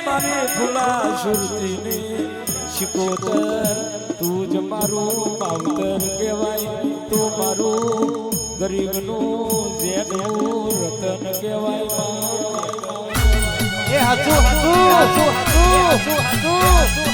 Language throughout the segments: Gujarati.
મારી ફૂલા સુરતીની શિકોતર તું જ મારું માવતર કહેવાય તું મારું ગરીબનું જેનું રતન કહેવાય એ હાચું હાચું હાચું હાચું હાચું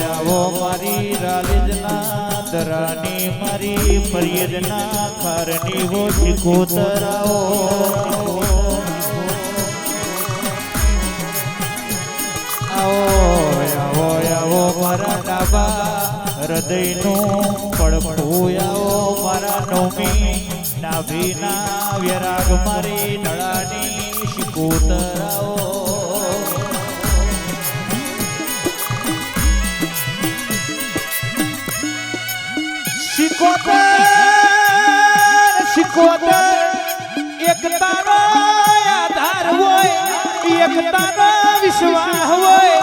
આવો મારી રાલિદના દરાની મારી ફરિયદના ખારની હો શિકોતર આવો મારા ડાબા હૃદયનું પડપડું આવો મારા નવમી નાભીના વ્યરાગ મારી નળાની શિકોતર આવો શિકોતર એકતાનો આધાર હોય એકતાનો વિશ્વાસ હોય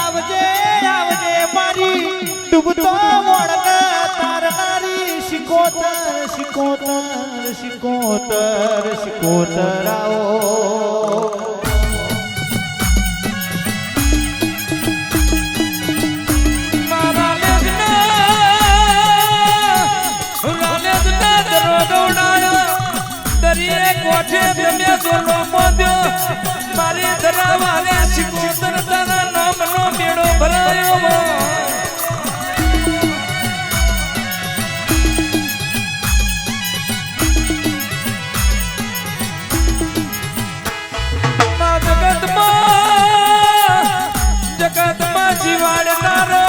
આવજે આવજે મારી ડૂબતો મોડના તારનારી શિકોતર શિકોતર શિકોતર શિકોતર આવો કોઠે તમે દોલો મોદ્યો મારી ધરાવાને શિકોતર તારા નામનો મેળો ભરાયો જગતમાં જીવાડનારો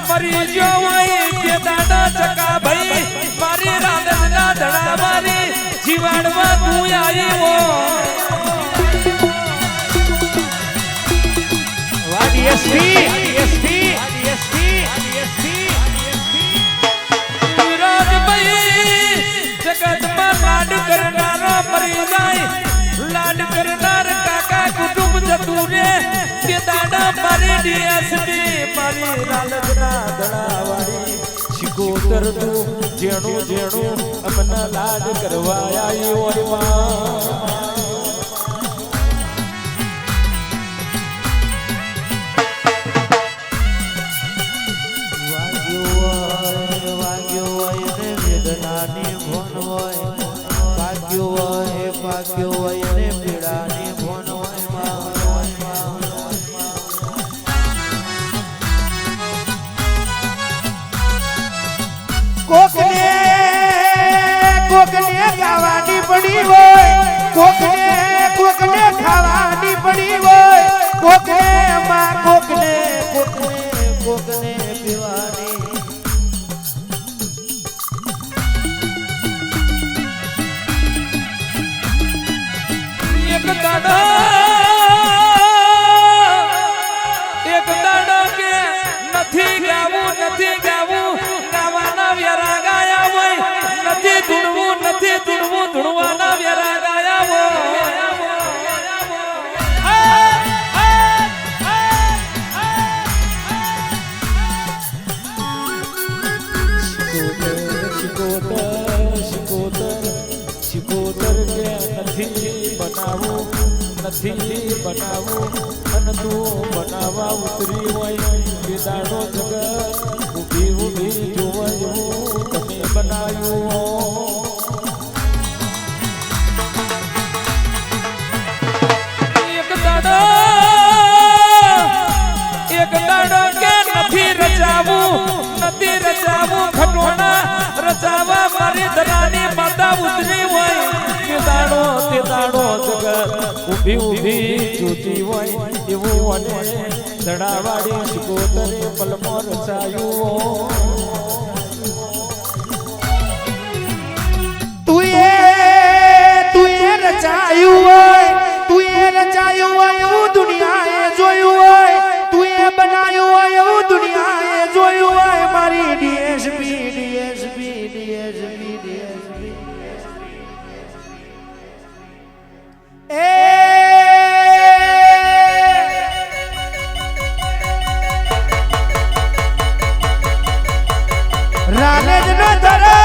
મરી ગયો હોય કે દાદા ચકા ભાઈ મારી રાધના ધડા મારી જીવાડવા તું આવ્યો જગતમાં લાડ કરનારો મરી જાય લાડ કરનાર કાકા કુટુંબ જતું રે કે દાદા મારી ડીએસડી મારી લાલચના દડાવાળી શિકોતર તું જેણું જેણું અમના લાડ કરવા આવ્યો વેદનાની ભોન હોય પાક્યો હોય ને પીડાની ભોન કોકને ગાવાની પડી હોય કોકને ખાવાની પડી હોય કોકને પીવાની એક દાડો કે નથી ગાવું ગાવાના વ્યરા ગાયા હોય નથી ધૂણવું ધૂણવાના વ્યરા ગાયા હોય શિકોતર કે નથી બનાવું અને તું બનાવવા ઉતરી હોય કે દાડો જગત ઊભી જોવાયું તમે બનાવ્યું એક દાડો કે નથી રચાવું ખટોણા રચાવા મારી ધરાની માતા ઉતરી હોય તે દાડો જગત ઊભી જોતી હોય એવું અને ધડાવાળી શિકોતરે પલમો રચાયું તું રચાયું હોય એવું દુનિયાએ જોયું હોય તું બનાવ્યું હોય એવું દુનિયાએ જોયું હોય મારી ડીએસપી રાલેજ નો ધરા